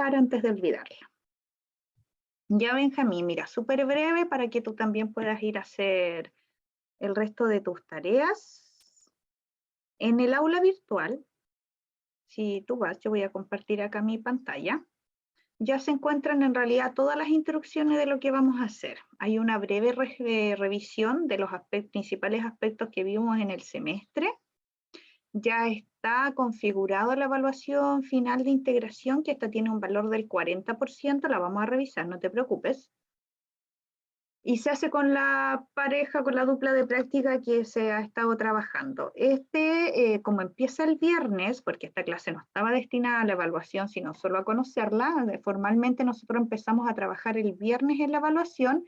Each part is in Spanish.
antes de olvidarla. Ya, Benjamín, mira, súper breve para que tú también puedas ir a hacer el resto de tus tareas. En el aula virtual, si tú vas, yo voy a compartir acá mi pantalla, ya se encuentran en realidad todas las instrucciones de lo que vamos a hacer. Hay una breve revisión de los principales aspectos que vimos en el semestre. Ya está configurada la evaluación final de integración, que esta tiene un valor del 40%, la vamos a revisar, no te preocupes. Y se hace con la pareja, con la dupla de práctica que se ha estado trabajando. Como empieza el viernes, porque esta clase no estaba destinada a la evaluación, sino solo a conocerla, formalmente nosotros empezamos a trabajar el viernes en la evaluación,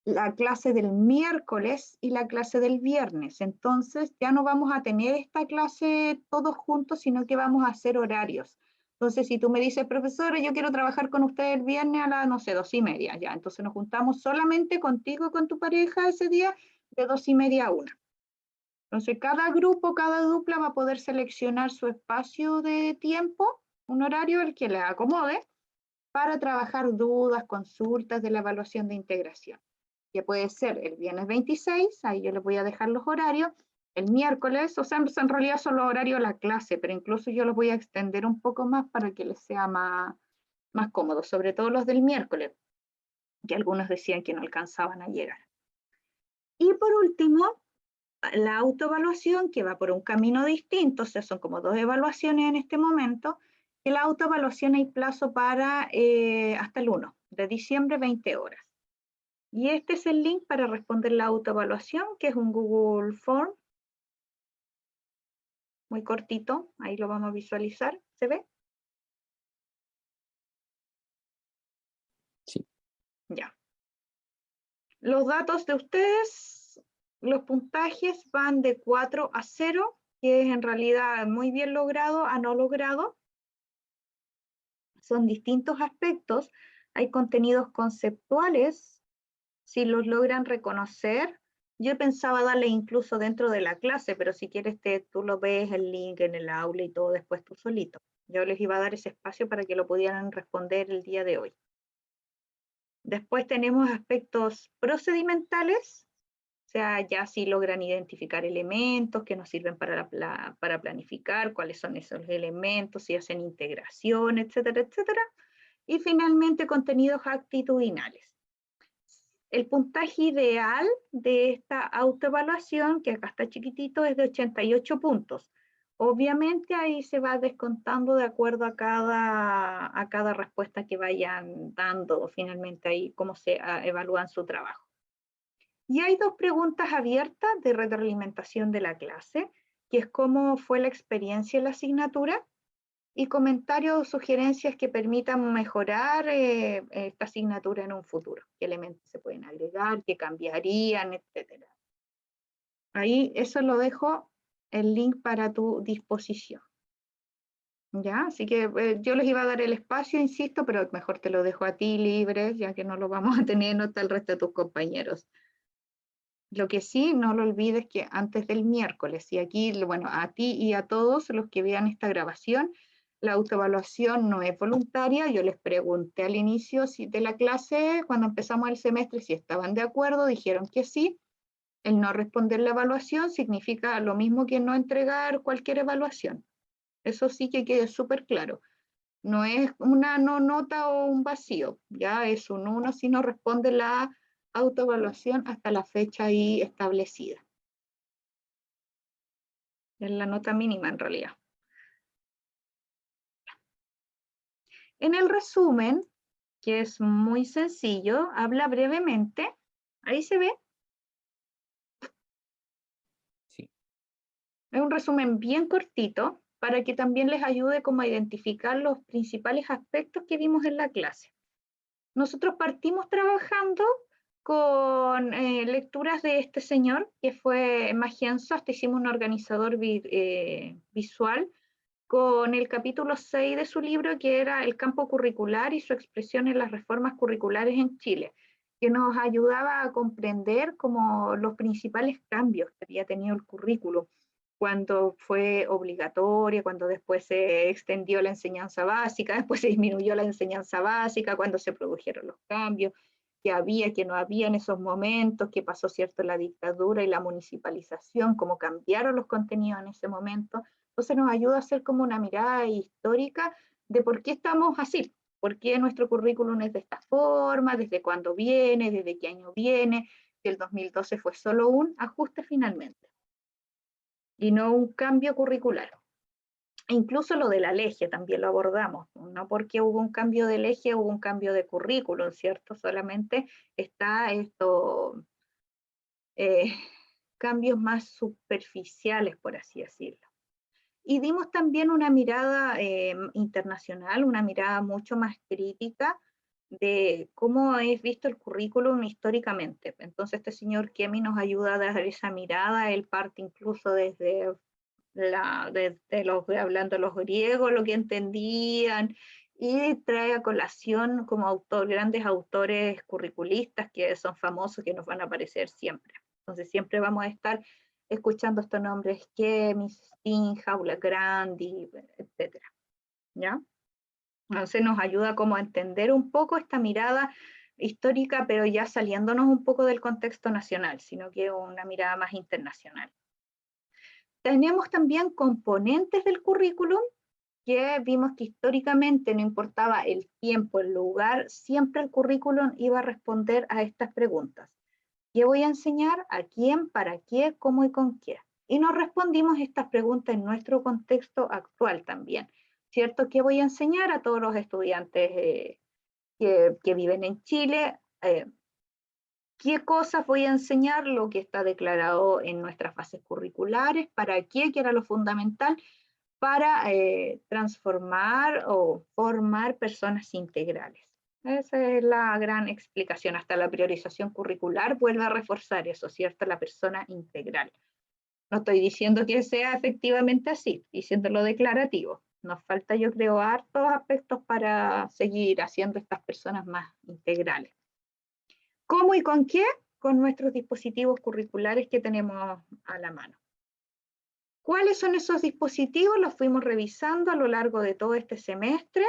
la clase del miércoles y la clase del viernes. Entonces ya no vamos a tener esta clase todos juntos, sino que vamos a hacer horarios. Entonces, si tú me dices, profesora, yo quiero trabajar con usted el viernes a las, no sé, 2:30, ya. Entonces nos juntamos solamente contigo y con tu pareja ese día de 2:30 a 1. Entonces, cada grupo, cada dupla va a poder seleccionar su espacio de tiempo, un horario el que le acomode, para trabajar dudas, consultas de la evaluación de integración, que puede ser el viernes 26, ahí yo les voy a dejar los horarios, el miércoles, o sea, en realidad son los horarios de la clase, pero incluso yo los voy a extender un poco más para que les sea más cómodo, sobre todo los del miércoles, que algunos decían que no alcanzaban a llegar. Y por último, la autoevaluación, que va por un camino distinto, o sea, son como 2 evaluaciones en este momento, y la autoevaluación hay plazo para hasta el 1 de diciembre, 20 horas. Y este es el link para responder la autoevaluación, que es un Google Form, muy cortito, ahí lo vamos a visualizar, ¿se ve? Sí. Ya. Los datos de ustedes, los puntajes van de 4 a 0, que es en realidad muy bien logrado a no logrado. Son distintos aspectos, hay contenidos conceptuales, si los logran reconocer. Yo pensaba darle incluso dentro de la clase, pero si quieres tú lo ves el link en el aula y todo después tú solito. Yo les iba a dar ese espacio para que lo pudieran responder el día de hoy. Después tenemos aspectos procedimentales, o sea, ya si logran identificar elementos que nos sirven para planificar, cuáles son esos elementos, si hacen integración, etcétera, etcétera. Y finalmente contenidos actitudinales. El puntaje ideal de esta autoevaluación, que acá está chiquitito, es de 88 puntos. Obviamente ahí se va descontando de acuerdo a cada respuesta que vayan dando finalmente ahí, cómo se evalúan su trabajo. Y hay 2 preguntas abiertas de retroalimentación de la clase, que es cómo fue la experiencia en la asignatura, y comentarios o sugerencias que permitan mejorar esta asignatura en un futuro. ¿Qué elementos se pueden agregar? ¿Qué cambiarían? Etcétera. Ahí eso lo dejo el link para tu disposición. ¿Ya? Así que yo les iba a dar el espacio, insisto, pero mejor te lo dejo a ti libre, ya que no lo vamos a tener, no está el resto de tus compañeros. Lo que sí, no lo olvides que antes del miércoles, y aquí, bueno, a ti y a todos los que vean esta grabación, la autoevaluación no es voluntaria. Yo les pregunté al inicio de la clase, cuando empezamos el semestre, si estaban de acuerdo, dijeron que sí. El no responder la evaluación significa lo mismo que no entregar cualquier evaluación. Eso sí que quede súper claro. No es una no nota o un vacío, ya es un 1 si no responde la autoevaluación hasta la fecha ahí establecida. Es la nota mínima en realidad. En el resumen, que es muy sencillo, habla brevemente. Ahí se ve. Sí. Es un resumen bien cortito para que también les ayude como a identificar los principales aspectos que vimos en la clase. Nosotros partimos trabajando con lecturas de este señor, que fue Magienzo, hasta hicimos un organizador visual con el capítulo 6 de su libro, que era El campo curricular y su expresión en las reformas curriculares en Chile, que nos ayudaba a comprender como los principales cambios que había tenido el currículo. cuando fue obligatoria, cuando después se extendió la enseñanza básica, después se disminuyó la enseñanza básica, cuando se produjeron los cambios, que había, que no había en esos momentos, que pasó, ¿cierto?, la dictadura y la municipalización, cómo cambiaron los contenidos en ese momento. Entonces nos ayuda a hacer como una mirada histórica de por qué estamos así, por qué nuestro currículum es de esta forma, desde cuándo viene, desde qué año viene, que el 2012 fue solo un ajuste finalmente y no un cambio curricular. E incluso lo de la LEGE también lo abordamos, no porque hubo un cambio de LEGE, hubo un cambio de currículum, ¿cierto? Solamente está esto, eh, cambios más superficiales, por así decirlo. Y dimos también una mirada internacional, una mirada mucho más crítica de cómo es visto el currículum históricamente. Entonces este señor Kemi nos ayuda a dar esa mirada, él parte incluso desde hablando los griegos, lo que entendían, y trae a colación como grandes autores curriculistas que son famosos, que nos van a aparecer siempre. Entonces siempre vamos a estar escuchando estos nombres, Kemi, Stinja, Grandi, etc. ¿Ya? Entonces nos ayuda como a entender un poco esta mirada histórica, pero ya saliéndonos un poco del contexto nacional, sino que una mirada más internacional. Tenemos también componentes del currículum que vimos que históricamente no importaba el tiempo, el lugar, siempre el currículum iba a responder a estas preguntas. ¿Qué voy a enseñar? ¿A quién? ¿Para qué? ¿Cómo y con qué? Y nos respondimos estas preguntas en nuestro contexto actual también. ¿Cierto? ¿Qué voy a enseñar a todos los estudiantes que viven en Chile? ¿Qué cosas voy a enseñar? Lo que está declarado en nuestras bases curriculares. ¿Para qué? Que era lo fundamental para transformar o formar personas integrales. Esa es la gran explicación. Hasta la priorización curricular vuelve a reforzar eso, ¿cierto? La persona integral. No estoy diciendo que sea efectivamente así, diciéndolo declarativo. Nos falta, yo creo, hartos aspectos para seguir haciendo estas personas más integrales. ¿Cómo y con qué? Con nuestros dispositivos curriculares que tenemos a la mano. ¿Cuáles son esos dispositivos? Los fuimos revisando a lo largo de todo este semestre,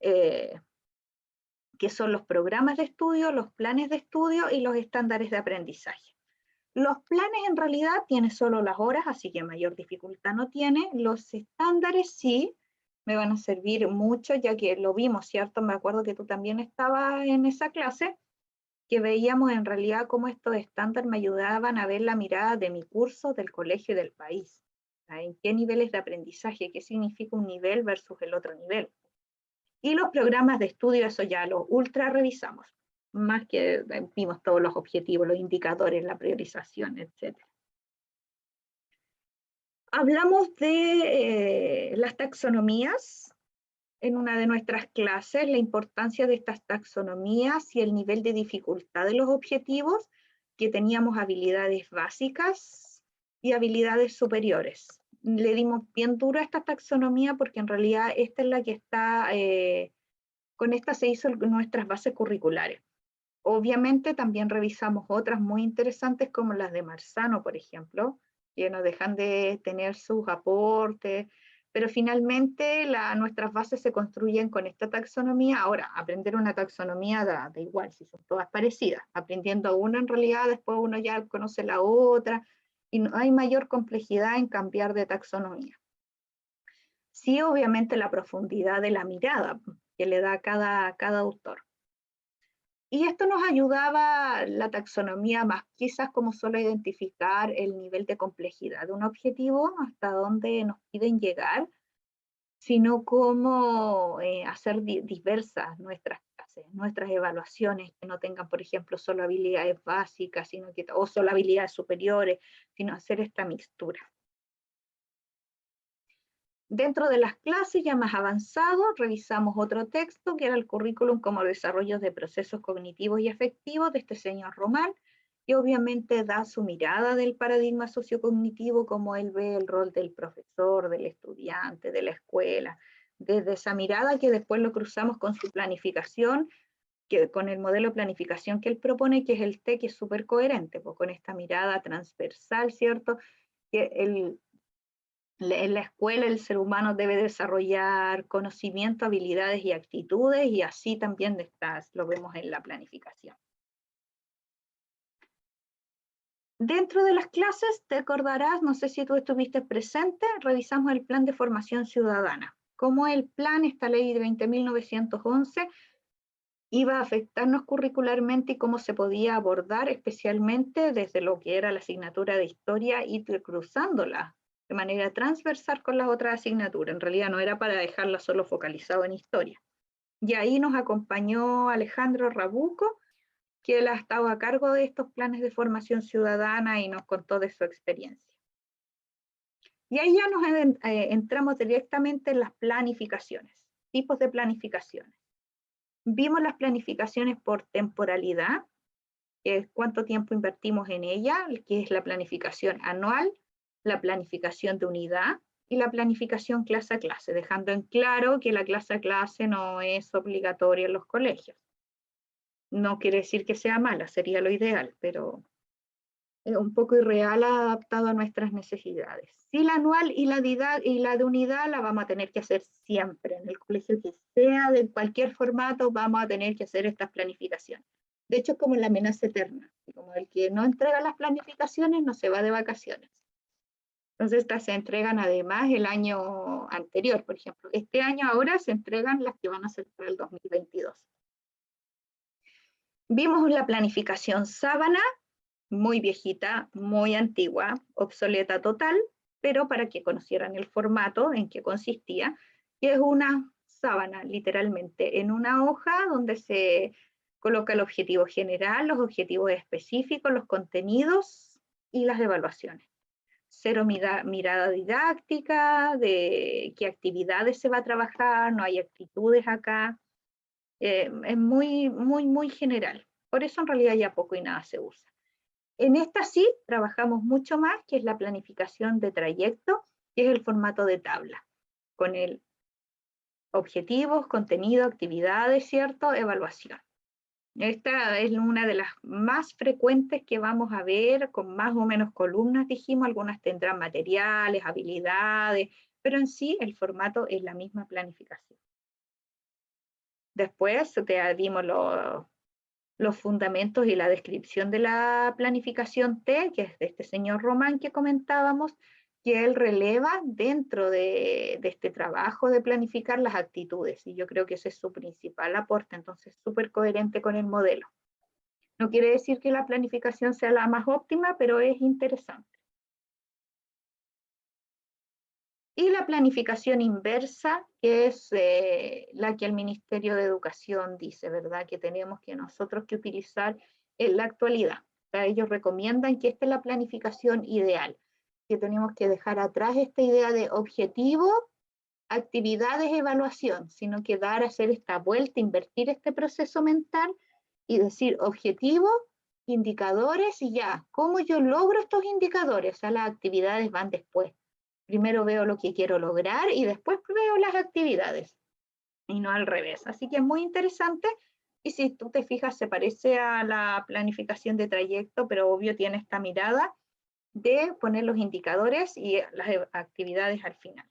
que son los programas de estudio, los planes de estudio y los estándares de aprendizaje. Los planes en realidad tienen solo las horas, así que mayor dificultad no tiene. Los estándares sí me van a servir mucho, ya que lo vimos, ¿cierto? Me acuerdo que tú también estabas en esa clase, que veíamos en realidad cómo estos estándares me ayudaban a ver la mirada de mi curso, del colegio y del país. ¿En qué niveles de aprendizaje? ¿Qué significa un nivel versus el otro nivel? Y los programas de estudio, eso ya lo ultra revisamos, más que vimos todos los objetivos, los indicadores, la priorización, etc. Hablamos de las taxonomías en una de nuestras clases, la importancia de estas taxonomías y el nivel de dificultad de los objetivos, que teníamos habilidades básicas y habilidades superiores. Le dimos bien duro a esta taxonomía porque en realidad esta es la que está, con esta se hizo nuestras bases curriculares. Obviamente también revisamos otras muy interesantes como las de Marzano, por ejemplo, que no dejan de tener sus aportes, pero finalmente nuestras bases se construyen con esta taxonomía. Ahora, aprender una taxonomía da igual, si son todas parecidas. Aprendiendo una en realidad, después uno ya conoce la otra, y no hay mayor complejidad en cambiar de taxonomía. Sí, obviamente la profundidad de la mirada que le da cada autor. Y esto nos ayudaba, la taxonomía, más quizás como solo identificar el nivel de complejidad de un objetivo, hasta dónde nos piden llegar, sino cómo hacer diversas nuestras clases, nuestras evaluaciones, que no tengan, por ejemplo, solo habilidades básicas, o solo habilidades superiores, sino hacer esta mixtura. Dentro de las clases ya más avanzado, revisamos otro texto que era el currículum como desarrollo de procesos cognitivos y afectivos de este señor Román, que obviamente da su mirada del paradigma sociocognitivo, como él ve el rol del profesor, del estudiante, de la escuela, desde esa mirada que después lo cruzamos con su planificación, con el modelo de planificación que él propone, que es el TEC, que es súper coherente, pues, con esta mirada transversal, ¿cierto? Que En la escuela el ser humano debe desarrollar conocimiento, habilidades y actitudes, y así también lo vemos en la planificación. Dentro de las clases, te acordarás, no sé si tú estuviste presente, revisamos el plan de formación ciudadana. Cómo el plan, esta ley de 20.911, iba a afectarnos curricularmente y cómo se podía abordar, especialmente desde lo que era la asignatura de historia, y cruzándola de manera transversal con las otras asignaturas. En realidad no era para dejarla solo focalizado en historia. Y ahí nos acompañó Alejandro Rabuco, que él ha estado a cargo de estos planes de formación ciudadana y nos contó de su experiencia. Y ahí ya nos entramos directamente en las planificaciones, tipos de planificaciones. Vimos las planificaciones por temporalidad, que es cuánto tiempo invertimos en ella, que es la planificación anual, la planificación de unidad y la planificación clase a clase, dejando en claro que la clase a clase no es obligatoria en los colegios. No quiere decir que sea mala, sería lo ideal, pero es un poco irreal adaptado a nuestras necesidades. Sí, la anual y la de unidad la vamos a tener que hacer siempre. En el colegio que sea, de cualquier formato, vamos a tener que hacer estas planificaciones. De hecho, es como la amenaza eterna. Como el que no entrega las planificaciones no se va de vacaciones. Entonces, estas se entregan además el año anterior, por ejemplo. Este año ahora se entregan las que van a ser para el 2022. Vimos la planificación sábana, muy viejita, muy antigua, obsoleta total, pero para que conocieran el formato en que consistía, que es una sábana, literalmente, en una hoja donde se coloca el objetivo general, los objetivos específicos, los contenidos y las evaluaciones. Cero mirada didáctica, de qué actividades se va a trabajar, no hay actitudes acá, es muy, muy, muy general. Por eso en realidad ya poco y nada se usa. En esta sí trabajamos mucho más, que es la planificación de trayecto, que es el formato de tabla, con el objetivos, contenido, actividades, ¿cierto? Evaluación. Esta es una de las más frecuentes que vamos a ver, con más o menos columnas, dijimos, algunas tendrán materiales, habilidades, pero en sí el formato es la misma planificación. Después te dimos los fundamentos y la descripción de la planificación T, que es de este señor Román que comentábamos, que él releva dentro de este trabajo de planificar las actitudes, y yo creo que ese es su principal aporte, entonces súper coherente con el modelo. No quiere decir que la planificación sea la más óptima, pero es interesante. Y la planificación inversa, que es la que el Ministerio de Educación dice, ¿verdad? Que tenemos que nosotros que utilizar en la actualidad. O sea, ellos recomiendan que esta es la planificación ideal, que tenemos que dejar atrás esta idea de objetivo, actividades, evaluación, sino que hacer esta vuelta, invertir este proceso mental y decir objetivo, indicadores y ya. ¿Cómo yo logro estos indicadores? O sea, las actividades van después. Primero veo lo que quiero lograr y después veo las actividades, y no al revés. Así que es muy interesante, y si tú te fijas se parece a la planificación de trayecto, pero obvio tiene esta mirada de poner los indicadores y las actividades al final.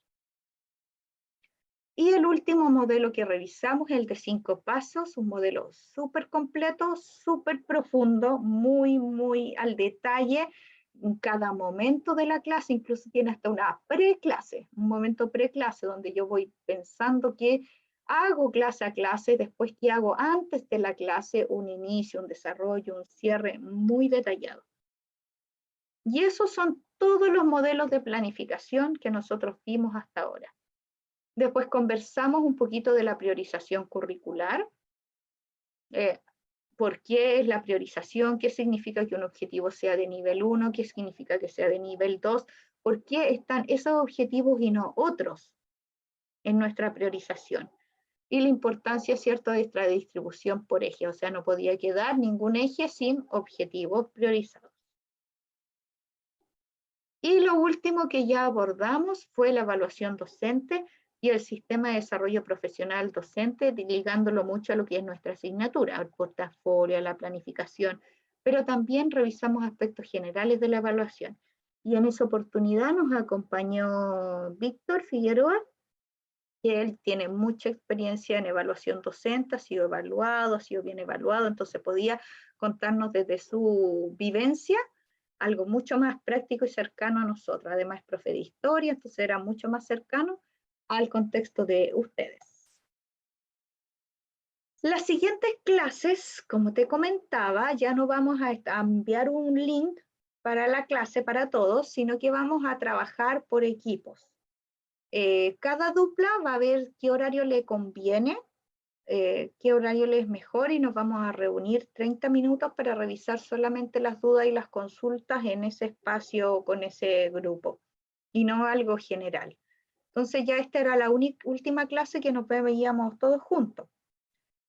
Y el último modelo que revisamos es el de 5 pasos, un modelo súper completo, súper profundo, muy, muy al detalle, en cada momento de la clase, incluso tiene hasta una preclase, un momento preclase donde yo voy pensando qué hago clase a clase, después qué hago antes de la clase, un inicio, un desarrollo, un cierre muy detallado. Y esos son todos los modelos de planificación que nosotros vimos hasta ahora. Después conversamos un poquito de la priorización curricular. ¿Por qué es la priorización? ¿Qué significa que un objetivo sea de nivel 1? ¿Qué significa que sea de nivel 2? ¿Por qué están esos objetivos y no otros en nuestra priorización? Y la importancia, ¿cierto?, de esta distribución por eje. O sea, no podía quedar ningún eje sin objetivos priorizados. Y lo último que ya abordamos fue la evaluación docente y el sistema de desarrollo profesional docente, ligándolo mucho a lo que es nuestra asignatura, al portafolio, a la planificación, pero también revisamos aspectos generales de la evaluación. Y en esa oportunidad nos acompañó Víctor Figueroa, que él tiene mucha experiencia en evaluación docente, ha sido evaluado, ha sido bien evaluado, entonces podía contarnos desde su vivencia algo mucho más práctico y cercano a nosotros. Además es profe de historia, entonces era mucho más cercano al contexto de ustedes. Las siguientes clases, como te comentaba, ya no vamos a enviar un link para la clase para todos, sino que vamos a trabajar por equipos. Cada dupla va a ver qué horario le conviene, qué horario le es mejor, y nos vamos a reunir 30 minutos para revisar solamente las dudas y las consultas en ese espacio con ese grupo, y no algo general. Entonces ya esta era la última clase que nos veíamos todos juntos.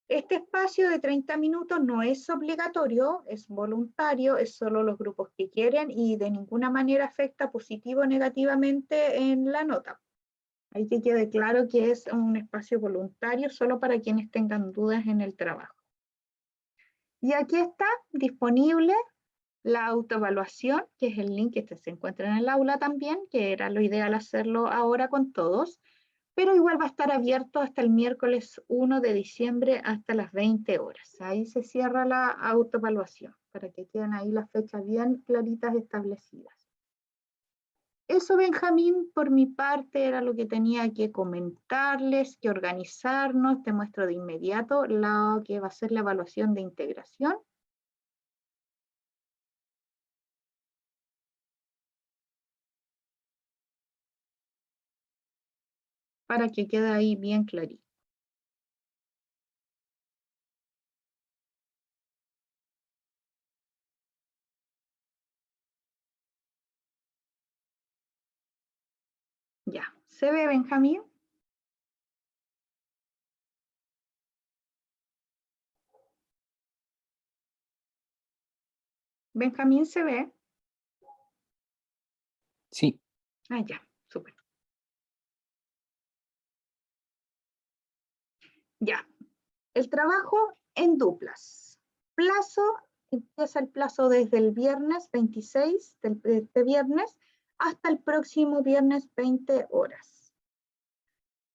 Este espacio de 30 minutos no es obligatorio, es voluntario, es solo los grupos que quieren y de ninguna manera afecta positivo o negativamente en la nota. Hay que quede claro que es un espacio voluntario solo para quienes tengan dudas en el trabajo. Y aquí está disponible la autoevaluación, que es el link que se encuentra en el aula también, que era lo ideal hacerlo ahora con todos, pero igual va a estar abierto hasta el miércoles 1 de diciembre hasta las 20 horas. Ahí se cierra la autoevaluación, para que queden ahí las fechas bien claritas establecidas. Eso, Benjamín, por mi parte era lo que tenía que comentarles, que organizarnos. Te muestro de inmediato lo que va a ser la evaluación de integración. Para que quede ahí bien clarito. Ya, ¿se ve, Benjamín? Benjamín, ¿se ve? Sí. Ah, ya, súper. Ya, el trabajo en duplas. Plazo, empieza el plazo desde el viernes 26, de este viernes, hasta el próximo viernes 20 horas.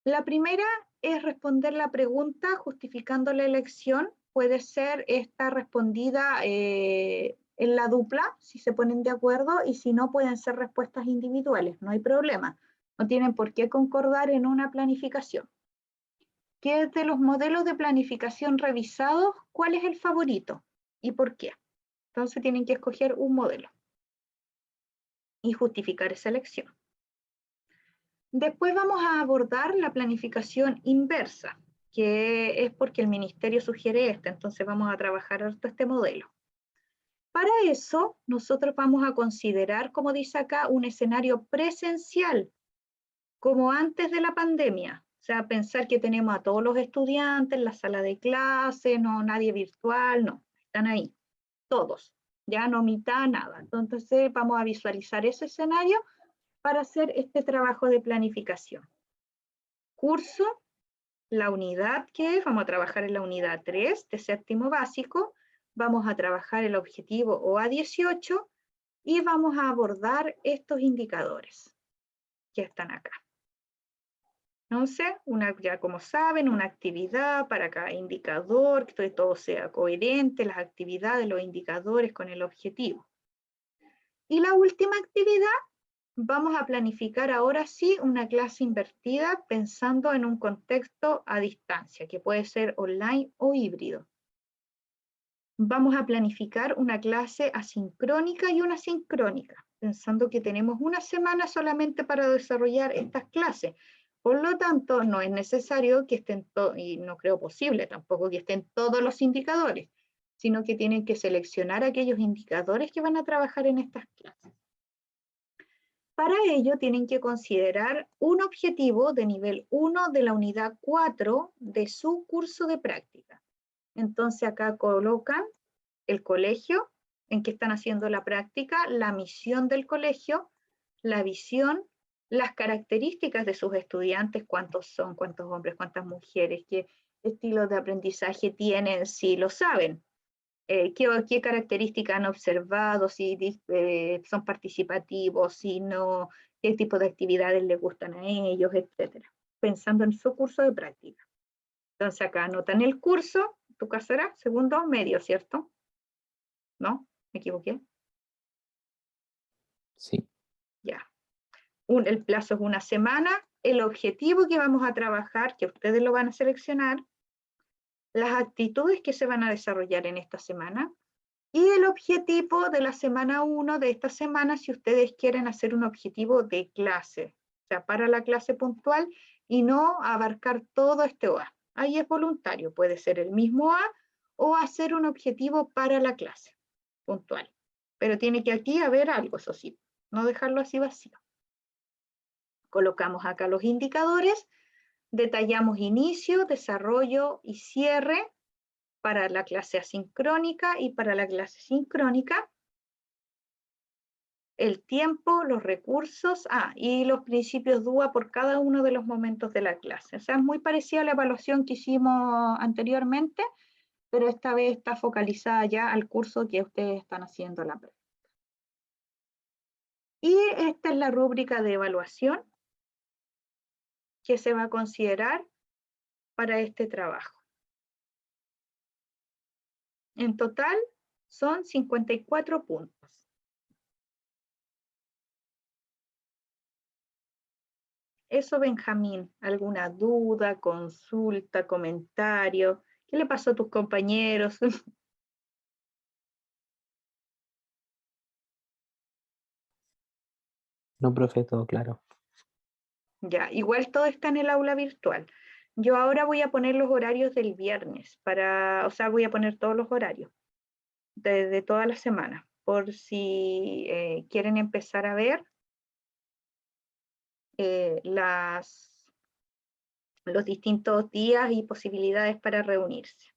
La primera es responder la pregunta justificando la elección. Puede ser esta respondida en la dupla, si se ponen de acuerdo, y si no, pueden ser respuestas individuales, no hay problema. No tienen por qué concordar en una planificación. ¿Qué es de los modelos de planificación revisados? ¿Cuál es el favorito? ¿Y por qué? Entonces tienen que escoger un modelo y justificar esa elección. Después vamos a abordar la planificación inversa, que es porque el ministerio sugiere esta, entonces vamos a trabajar harto este modelo. Para eso, nosotros vamos a considerar, como dice acá, un escenario presencial, como antes de la pandemia. O sea, pensar que tenemos a todos los estudiantes en la sala de clase, no nadie virtual, no, están ahí, todos, ya no mitad, nada. Entonces vamos a visualizar ese escenario para hacer este trabajo de planificación. Curso, la unidad que es, vamos a trabajar en la unidad 3 de séptimo básico, vamos a trabajar el objetivo OA18 y vamos a abordar estos indicadores que están acá. Entonces, ya como saben, una actividad para cada indicador, que todo sea coherente, las actividades, los indicadores con el objetivo. Y la última actividad, vamos a planificar ahora sí una clase invertida pensando en un contexto a distancia, que puede ser online o híbrido. Vamos a planificar una clase asincrónica y una sincrónica, pensando que tenemos una semana solamente para desarrollar estas clases. Por lo tanto, no es necesario que estén y no creo posible tampoco que estén todos los indicadores, sino que tienen que seleccionar aquellos indicadores que van a trabajar en estas clases. Para ello tienen que considerar un objetivo de nivel 1 de la unidad 4 de su curso de práctica. Entonces acá colocan el colegio en que están haciendo la práctica, la misión del colegio, la visión, las características de sus estudiantes, cuántos son, cuántos hombres, cuántas mujeres, qué estilos de aprendizaje tienen, si lo saben. qué características han observado, si son participativos, si no, qué tipo de actividades les gustan a ellos, etcétera, pensando en su curso de práctica. Entonces acá anotan el curso, tu caso era segundo medio, ¿cierto? ¿No? ¿Me equivoqué? Sí. Ya. El plazo es una semana, el objetivo que vamos a trabajar, que ustedes lo van a seleccionar, las actitudes que se van a desarrollar en esta semana, y el objetivo de la semana 1 de esta semana, si ustedes quieren hacer un objetivo de clase, o sea, para la clase puntual y no abarcar todo este OA. Ahí es voluntario, puede ser el mismo OA o hacer un objetivo para la clase puntual. Pero tiene que aquí haber algo, eso sí, no dejarlo así vacío. Colocamos acá los indicadores, detallamos inicio, desarrollo y cierre para la clase asincrónica y para la clase sincrónica. El tiempo, los recursos, y los principios DUA por cada uno de los momentos de la clase. O sea, es muy parecida a la evaluación que hicimos anteriormente, pero esta vez está focalizada ya al curso que ustedes están haciendo la práctica. Y esta es la rúbrica de evaluación que se va a considerar para este trabajo. En total son 54 puntos. Eso, Benjamín, ¿alguna duda, consulta, comentario? ¿Qué le pasó a tus compañeros? No, profe, todo claro. Ya, igual todo está en el aula virtual. Yo ahora voy a poner los horarios del viernes, o sea, voy a poner todos los horarios de toda la semana, por si quieren empezar a ver los distintos días y posibilidades para reunirse.